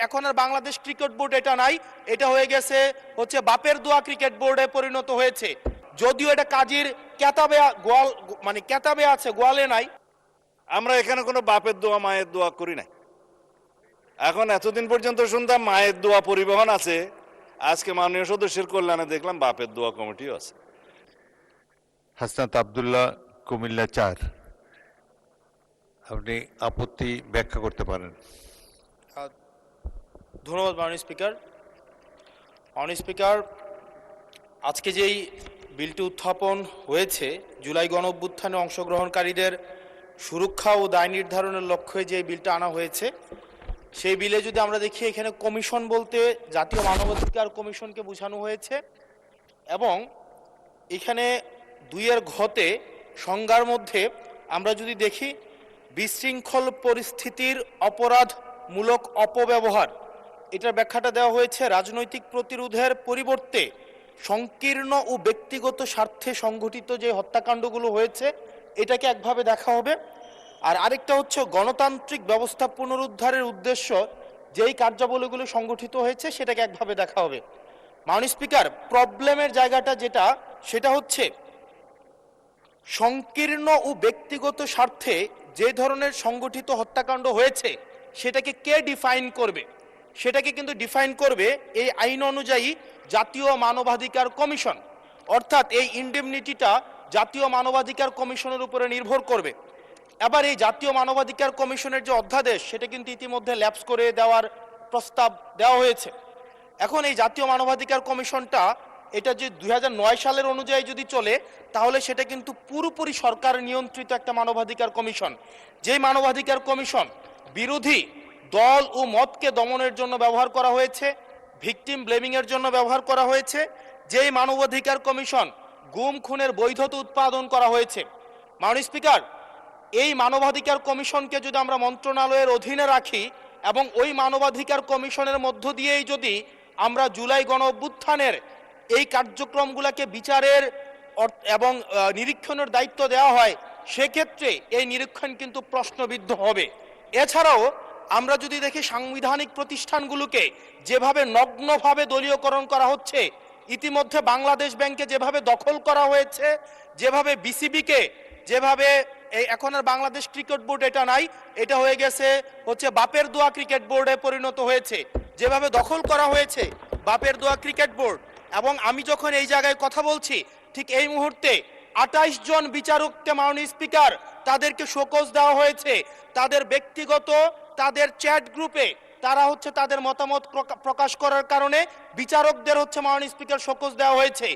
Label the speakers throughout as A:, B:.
A: এখন আর Bangladesh cricket board এটা নাই, এটা হয়ে গেছে হচ্ছে বাপের দোয়া ক্রিকেট বোর্ডে পরিণত হয়েছে। যদিও এটা কাজীর কেতাবে গোয়াল মানে কেতাবে আছে, গোয়ালে নাই।
B: আমরা এখানে কোনো বাপের দোয়া মায়ের দোয়া করি নাই। এখন এতদিন পর্যন্ত শুনতাম মায়ের দোয়া পরিবহন আছে, আজকে মাননীয় সদস্যের কল্যাণে দেখলাম বাপের দোয়া কমিটিও আছে।
C: হাসনাত আব্দুল্লাহ, কুমিল্লা 4। আপনি আপত্তি ব্যাখ্যা করতে পারেন।
A: ধন্যবাদ মাননীয় স্পিকার। মাননীয় স্পিকার, আজকে যেই বিলটি উত্থাপন হয়েছে, জুলাই গণ অভ্যুত্থানে অংশগ্রহণকারীদের সুরক্ষা ও দায় নির্ধারণের লক্ষ্যে যে বিলটা আনা হয়েছে, সেই বিলে যদি আমরা দেখি, এখানে কমিশন বলতে জাতীয় মানবাধিকার কমিশনকে বোঝানো হয়েছে এবং এখানে 2-এর ঘতে সংজ্ঞার মধ্যে আমরা যদি দেখি, বিশৃঙ্খল পরিস্থিতির অপরাধমূলক অপব্যবহার, এটার ব্যাখ্যাটা দেওয়া হয়েছে রাজনৈতিক প্রতিরোধের পরিবর্তে সংকীর্ণ ও ব্যক্তিগত স্বার্থে সংঘটিত যে হত্যাকাণ্ডগুলো হয়েছে এটাকে একভাবে দেখা হবে। আর আরেকটা হচ্ছে গণতান্ত্রিক ব্যবস্থা পুনরুদ্ধারের উদ্দেশ্য যেই কার্যাবলীগুলো সংগঠিত হয়েছে সেটাকে একভাবে দেখা হবে। মাননীয় স্পিকার, প্রবলেমের জায়গাটা যেটা, সেটা হচ্ছে সংকীর্ণ ও ব্যক্তিগত স্বার্থে যে ধরনের সংগঠিত হত্যাকাণ্ড হয়েছে সেটাকে কে ডিফাইন করবে, সেটাকে কিন্তু ডিফাইন করবে এই আইন অনুযায়ী জাতীয় মানবাধিকার কমিশন। অর্থাৎ এই ইনডেমনিটিটা জাতীয় মানবাধিকার কমিশনের উপরে নির্ভর করবে। এবার এই জাতীয় মানবাধিকার কমিশনের যে অধ্যাদেশ, সেটা কিন্তু ইতিমধ্যে ল্যাপস করে দেওয়ার প্রস্তাব দেওয়া হয়েছে। এখন এই জাতীয় মানবাধিকার কমিশনটা, এটা যে 2009 সালের অনুযায়ী যদি চলে, তাহলে সেটা কিন্তু পুরোপুরি সরকার নিয়ন্ত্রিত একটা মানবাধিকার কমিশন। যেই মানবাধিকার কমিশন বিরোধী দল ও মতকে দমনের জন্য ব্যবহার করা হয়েছে, ভিকটিম ব্লেমিংয়ের জন্য ব্যবহার করা হয়েছে, যেই মানবাধিকার কমিশন গুম খুনের বৈধতা উৎপাদন করা হয়েছে। মাননীয় স্পিকার, এই মানবাধিকার কমিশনকে যদি আমরা মন্ত্রণালয়ের অধীনে রাখি এবং ওই মানবাধিকার কমিশনের মধ্য দিয়েই যদি আমরা জুলাই গণ অভ্যুত্থানের এই কার্যক্রমগুলোকে বিচারের এবং নিরীক্ষণের দায়িত্ব দেওয়া হয়, সেক্ষেত্রে এই নিরীক্ষণ কিন্তু প্রশ্নবিদ্ধ হবে। এছাড়াও আমরা যদি দেখি, সাংবিধানিক প্রতিষ্ঠানগুলোকে যেভাবে নগ্নভাবে দলীয়করণ করা হচ্ছে, ইতিমধ্যে বাংলাদেশ ব্যাংকে যেভাবে দখল করা হয়েছে, যেভাবে বিসিবিকে যেভাবে এখন আর বাংলাদেশ ক্রিকেট বোর্ড এটা নাই, এটা হয়ে গেছে হচ্ছে বাপের দোয়া ক্রিকেট বোর্ডে পরিণত হয়েছে, যেভাবে দখল করা হয়েছে বাপের দোয়া ক্রিকেট বোর্ড। এবং আমি যখন এই জায়গায় কথা বলছি, ঠিক এই মুহূর্তে 28 জন বিচারককে মাননীয় স্পিকার তাদেরকে শোকজ দেওয়া হয়েছে। তাদের ব্যক্তিগত তাদের চ্যাট গ্রুপে তারা হচ্ছে তাদের মতামত প্রকাশ করার কারণে বিচারকদের হচ্ছে মাননীয় স্পিকার শোকজ দেওয়া হয়েছে।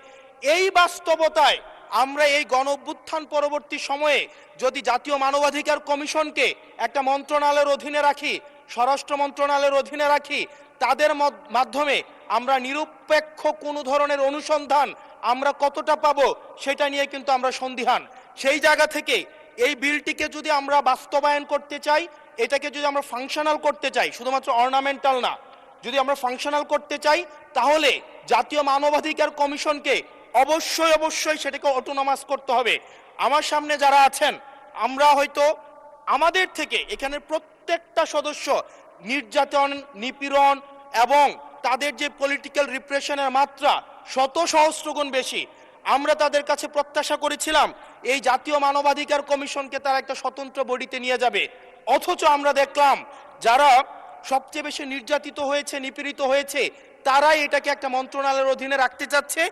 A: এই বাস্তবতায় আমরা এই গণ অভ্যুত্থান পরবর্তী সময়ে যদি জাতীয় মানবাধিকার কমিশনকে একটা মন্ত্রণালয়ের অধীনে রাখি, স্বরাষ্ট্র মন্ত্রণালয়ের অধীনে রাখি, তাদের মাধ্যমে আমরা নিরপেক্ষ কোনো ধরনের অনুসন্ধান আমরা কতটা পাবো সেটা নিয়ে কিন্তু আমরা সন্দিহান। সেই জায়গা থেকে এই বিলটিকে যদি আমরা বাস্তবায়ন করতে চাই, এটাকে যদি আমরা ফাংশনাল করতে চাই, শুধুমাত্র অর্নামেন্টাল না, যদি আমরা ফাংশনাল করতে চাই, তাহলে জাতীয় মানবাধিকার কমিশনকে অবশ্যই সেটাকে অটোনমাস করতে হবে। আমার সামনে যারা আছেন, আমরা হয়তো আমাদের থেকে এখানে প্রত্যেকটা সদস্য নির্যাতন, নিপীড়ন এবং তাদের যে পলিটিক্যাল রিপ্রেশনের মাত্রা শত সহস্রগুণ বেশি। আমরা তাদের কাছে প্রত্যাশা করেছিলাম এই জাতীয় মানবাধিকার কমিশনকে তারা একটা স্বতন্ত্র বডিতে নিয়ে যাবে, অথচ আমরা দেখলাম যারা সবচেয়ে বেশি নির্যাতিত হয়েছে, নিপীড়িত হয়েছে, তারাই এটাকে একটা মন্ত্রণালয়ের অধীনে রাখতে চাচ্ছে।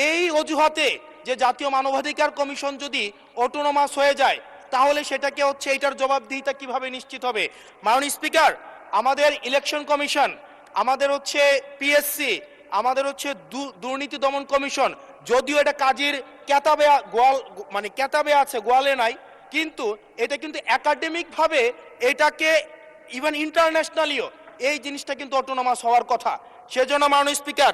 A: এই অজুহাতে যে জাতীয় মানবাধিকার কমিশন যদি অটোনমাস হয়ে যায়, তাহলে সেটাকে হচ্ছে এটার জবাবদিহিতা কিভাবে নিশ্চিত হবে? মাননীয় স্পিকার, আমাদের ইলেকশন কমিশন, আমাদের হচ্ছে পিএসসি, আমাদের হচ্ছে দুর্নীতি দমন কমিশন, যদিও এটা কাজীর কেতাবে কেতাবে আছে, গোয়ালে নাই, কিন্তু এটা কিন্তু একাডেমিকভাবে এটাকে ইভেন ইন্টারন্যাশনালিও এই জিনিসটা কিন্তু অটোনমাস হওয়ার কথা। সেজন্য মাননীয় স্পিকার,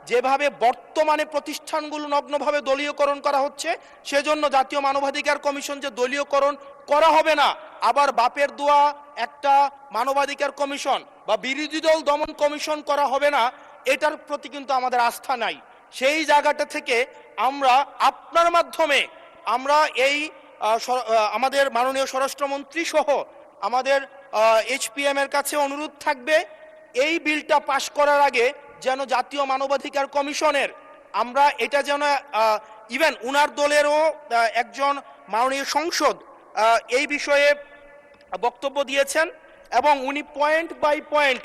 A: যেভাবে বর্তমানে প্রতিষ্ঠানগুলো নগ্নভাবে দলীয়করণ করা হচ্ছে, সেজন্য জাতীয় মানবাধিকার কমিশন যে দলীয়করণ করা হবে না, আবার বাপের দোয়া একটা মানবাধিকার কমিশন বা বিরোধী দল দমন কমিশন করা হবে না, এটার প্রতি কিন্তু আমাদের আস্থা নাই। সেই জায়গাটা থেকে আমরা আপনার মাধ্যমে আমরা এই আমাদের মাননীয় স্বরাষ্ট্রমন্ত্রী সহ আমাদের এইচপিএম এর কাছে অনুরোধ থাকবে এই বিলটা পাশ করার আগে যেন জাতীয় মানবাধিকার কমিশনের আমরা এটা যেন ইভেন উনার দলেরও একজন মাননীয় সংসদ এই বিষয়ে বক্তব্য দিয়েছেন এবং উনি পয়েন্ট বাই পয়েন্ট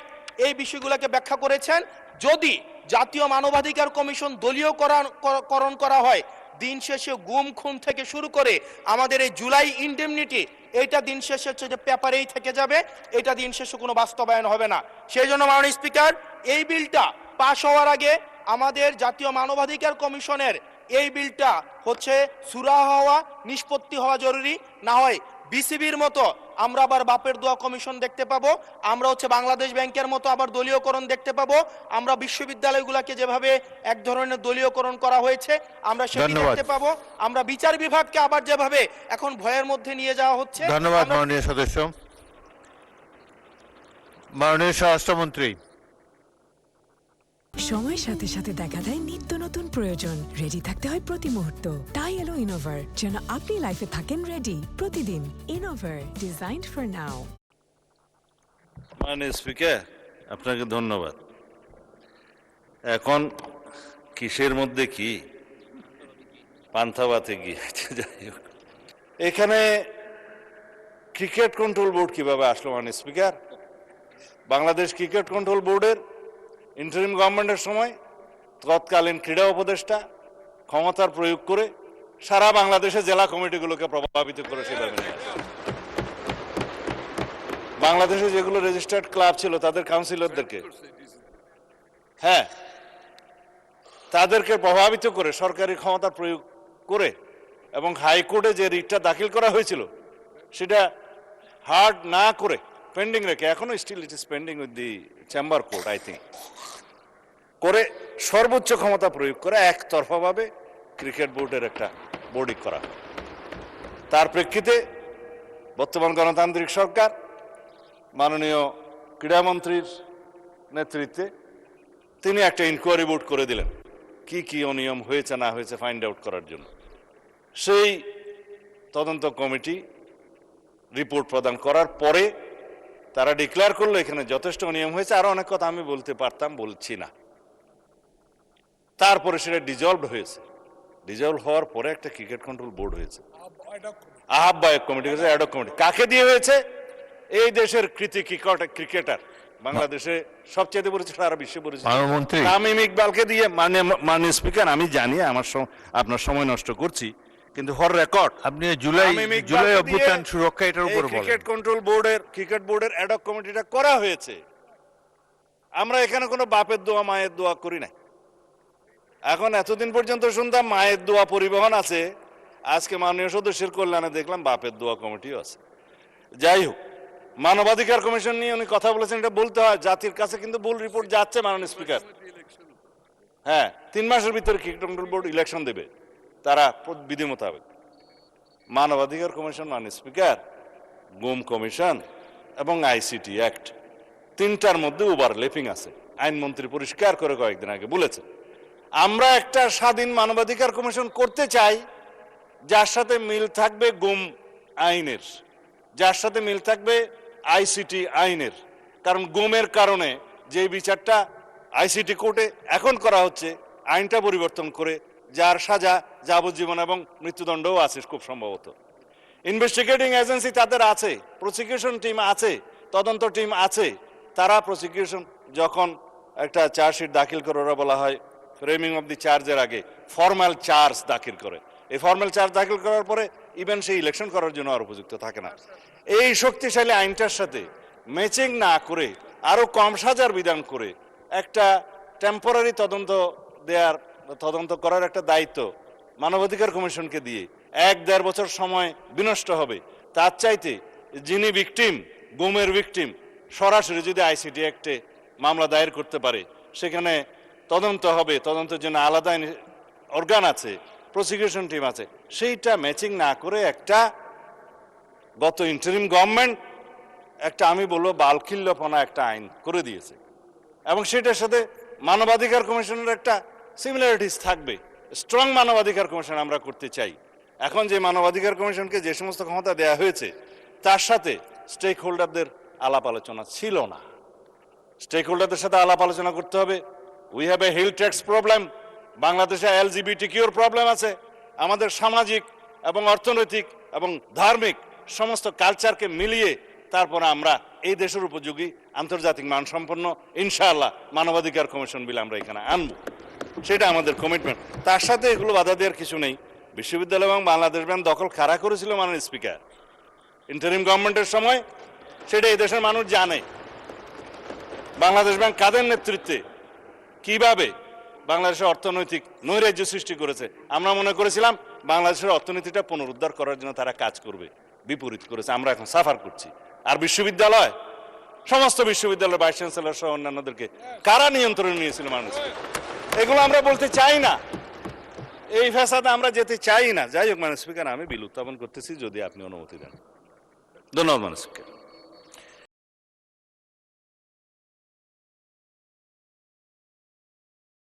A: এই বিষয়গুলোকে ব্যাখ্যা করেছেন। যদি জাতীয় মানবাধিকার কমিশন দলীয়করণ করা হয়, দিন শেষে গুম খুন থেকে শুরু করে আমাদের এই জুলাই ইনডেমনিটি, এইটা দিন শেষে হচ্ছে যে পেপারেই থেকে যাবে, এটা দিন শেষে কোনো বাস্তবায়ন হবে না। সেই জন্য মাননীয় স্পিকার, এই বিলটা পাশ হওয়ার আগে আমাদের জাতীয় মানবাধিকার কমিশনের এই বিলটা হচ্ছে সুরাহা হওয়া, নিষ্পত্তি হওয়া জরুরি। না হয় বিসিবির মতো আমরা আবার বাপের দোয়া কমিশন দেখতে পাবো, আমরা হচ্ছে বাংলাদেশ ব্যাংকের মতো আবার দলীয়করণ দেখতে পাবো, আমরা বিশ্ববিদ্যালয়গুলোকে যেভাবে এক ধরনের দলীয়করণ করা হয়েছে আমরা সেটি দেখতে পাবো, আমরা বিচার বিভাগকে আবার যেভাবে এখন ভয়ের মধ্যে নিয়ে যাওয়া হচ্ছে।
C: ধন্যবাদ মাননীয় সদস্য। মাননীয় স্বরাষ্ট্রমন্ত্রী।
D: সময়ের সাথে সাথে দেখা দেয় নিত্য নতুন প্রয়োজন। রেডি থাকতে হয় প্রতি মুহূর্ত। তাই এলো ইনোভার, যেন আপনি লাইফে থাকেন রেডি প্রতিদিন। Innova, designed for now.
B: মাননীয় স্পিকার, আপনাকে ধন্যবাদ। এখন কিসের মধ্যে কি পান্থাবাতে গিয়েছে, যাই হোক, এখানে ক্রিকেট কন্ট্রোল বোর্ড কিভাবে আসলো? মাননীয় স্পিকার, বাংলাদেশ ক্রিকেট কন্ট্রোল বোর্ডের ইন্টারিম গভর্নমেন্টের সময় তৎকালীন ক্রীড়া উপদেষ্টা ক্ষমতার প্রয়োগ করে সারা বাংলাদেশে জেলা কমিটিগুলোকে প্রভাবিত করে সেভাবে নিয়ে আসে। বাংলাদেশে যেগুলো রেজিস্টার্ড ক্লাব ছিল তাদের কাউন্সিলরদেরকে, হ্যাঁ, তাদেরকে প্রভাবিত করে সরকারি ক্ষমতা প্রয়োগ করে এবং হাইকোর্টে যে রিটটা দাখিল করা হয়েছিল সেটা হার্ড না করে পেন্ডিং রেখে, এখনো still it is pending with the chamber court I think, করে সর্বোচ্চ ক্ষমতা প্রয়োগ করে একতরফাভাবে ক্রিকেট বোর্ডের একটা বোর্ডিং করা। তার প্রেক্ষিতে বর্তমান গণতান্ত্রিক সরকার মাননীয় ক্রীড়ামন্ত্রীর নেতৃত্বে তিনি একটা ইনকোয়ারি বোর্ড করে দিলেন কি কি অনিয়ম হয়েছে না হয়েছে ফাইন্ড আউট করার জন্য। সেই তদন্ত কমিটি রিপোর্ট প্রদান করার পরে তারা ডিক্লেয়ার করলো এখানে যথেষ্ট অনিয়ম হয়েছে, আরো অনেক কথা আমি বলতে পারতাম, বলছি না। তারপরে সেটা ডিজলভ হয়েছে, ডিজলভ হওয়ার পরে একটা ক্রিকেট কন্ট্রোল বোর্ড হয়েছে, আহ্বায়ক কমিটি হয়েছে, অ্যাডক কমিটি। কাকে দিয়ে হয়েছে? এই দেশের কৃতি ক্রিকেটার, বাংলাদেশে সবচেয়ে পরিচিত, সারা বিশ্বে পরিচিত তামিম ইকবালকে দিয়ে। মাননীয় স্পিকার, আমি জানি আপনার সময় নষ্ট করছি, কিন্তু ফর রেকর্ড
C: আপনি জুলাই অভ্যুত্থান সুরক্ষা এটার উপর বলেন।
B: ক্রিকেট কন্ট্রোল বোর্ডের ক্রিকেট বোর্ডের অ্যাডক কমিটিটা করা হয়েছে। আমরা এখানে কোনো বাপের দোয়া মায়ের দোয়া করি নাই। এখন এতদিন পর্যন্ত শুনতাম মায়ের দোয়া পরিবহন আছে, আজকে মাননীয় সদস্যের কল্যাণে দেখলাম বাপের দোয়া কমিটিও আছে। যাই হোক, মানবাধিকার কমিশন নিয়ে উনি কথা বলেছেন, এটা বলতে হয়, জাতির কাছে কিন্তু ভুল রিপোর্ট যাচ্ছে মাননীয় স্পিকার। হ্যাঁ, 3 মাসের ভিতরে ক্রিকেট কন্ট্রোল বোর্ড ইলেকশন দেবে তারা বিধি মোতাবেক। মানবাধিকার কমিশন, মাননীয় স্পিকার, গুম কমিশন এবং আইসিটি অ্যাক্ট, 3টার মধ্যে ওভারল্যাপিং আছে। আইনমন্ত্রী পরিষ্কার করে কয়েকদিন আগে বলেছে, আমরা একটা স্বাধীন মানবাধিকার কমিশন করতে চাই যার সাথে মিল থাকবে গুম আইনের, যার সাথে মিল থাকবে আইসিটি আইনের। কারণ গুমের কারণে যে বিচারটা আইসিটি কোর্টে এখন করা হচ্ছে, আইনটা পরিবর্তন করে, যার সাজা যাবজ্জীবন এবং মৃত্যুদণ্ডও আছে খুব সম্ভবত। ইনভেস্টিগেটিং এজেন্সি তাদের আছে, প্রসিকিউশন টিম আছে, তদন্ত টিম আছে। তারা প্রসিকিউশন যখন একটা চার্জশিট দাখিল করে, ওরা বলা হয় ফ্রেমিং অফ দি চার্জের আগে ফর্মাল চার্জ দাখিল করে। এই ফর্মাল চার্জ দাখিল করার পরে ইভেন সেই ইলেকশন করার জন্য আর উপযুক্ত থাকে না। এই শক্তিশালী আইনটার সাথে ম্যাচিং না করে আরো কম সাজার বিধান করে একটা টেম্পোরারি তদন্ত করার একটা দায়িত্ব মানবাধিকার কমিশনকে দিয়ে 1-1.5 বছর সময় বিনষ্ট হবে। তার চাইতে যিনি ভিকটিম, গুমের ভিকটিম, সরাসরি যদি আইসিটি অ্যাক্টে মামলা দায়ের করতে পারে, সেখানে তদন্ত হবে, তদন্তের জন্য আলাদা অর্গান আছে, প্রসিকিউশন টিম আছে, সেইটা ম্যাচিং না করে একটা গত ইন্টারিম গভর্নমেন্ট একটা, আমি বলবো, বালখিল্যপনা একটা আইন করে দিয়েছে এবং সেটার সাথে মানবাধিকার কমিশনের একটা সিমিলারিটিস থাকবে। স্ট্রং মানবাধিকার কমিশন আমরা করতে চাই। এখন যে মানবাধিকার কমিশনকে যে সমস্ত ক্ষমতা দেয়া হয়েছে তার সাথে স্টেক হোল্ডারদের আলাপ আলোচনা ছিল না, স্টেক হোল্ডারদের সাথে আলাপ আলোচনা করতে হবে। We have a hill tracts problem, বাংলাদেশে LGBTQ প্রবলেম আছে। আমাদের সামাজিক এবং অর্থনৈতিক এবং ধার্মিক সমস্ত কালচারকে মিলিয়ে তারপরে আমরা এই দেশের উপযোগী আন্তর্জাতিক মানসম্পন্ন ইনশাআল্লাহ মানবাধিকার কমিশন বিল আমরা এখানে আনবো, সেটা আমাদের কমিটমেন্ট। তার সাথে এগুলো বাধা দেওয়ার কিছু নেই। বিশ্ববিদ্যালয় এবং বাংলাদেশ ব্যাংক দখল কারা করেছিল মাননীয় স্পিকার ইন্টারিম গভর্নমেন্টের সময়, সেটা এই দেশের মানুষ জানে। বাংলাদেশ ব্যাংক কাদের নেতৃত্বে কিভাবে বাংলাদেশের অর্থনৈতিক নৈরাজ্য সৃষ্টি করেছে, আমরা মনে করেছিলাম বাংলাদেশের অর্থনীতিটা পুনরুদ্ধার করার জন্য তারা কাজ করবে, বিপরীত করেছে। আমরা এখন সাফার করছি। আর বিশ্ববিদ্যালয়, সমস্ত বিশ্ববিদ্যালয়ের ভাইস চ্যান্সেলর সহ অন্যান্যদেরকে কারা নিয়ন্ত্রণে নিয়েছিল মানুষ, এগুলো আমরা বলতে চাই না। এই ফ্যাসাদে আমরা যেতে চাই না। যাই হোক মাননীয় স্পিকার, আমি বিল উত্থাপন করতেছি যদি আপনি অনুমতি দেন। ধন্যবাদ মাননীয় স্পিকার।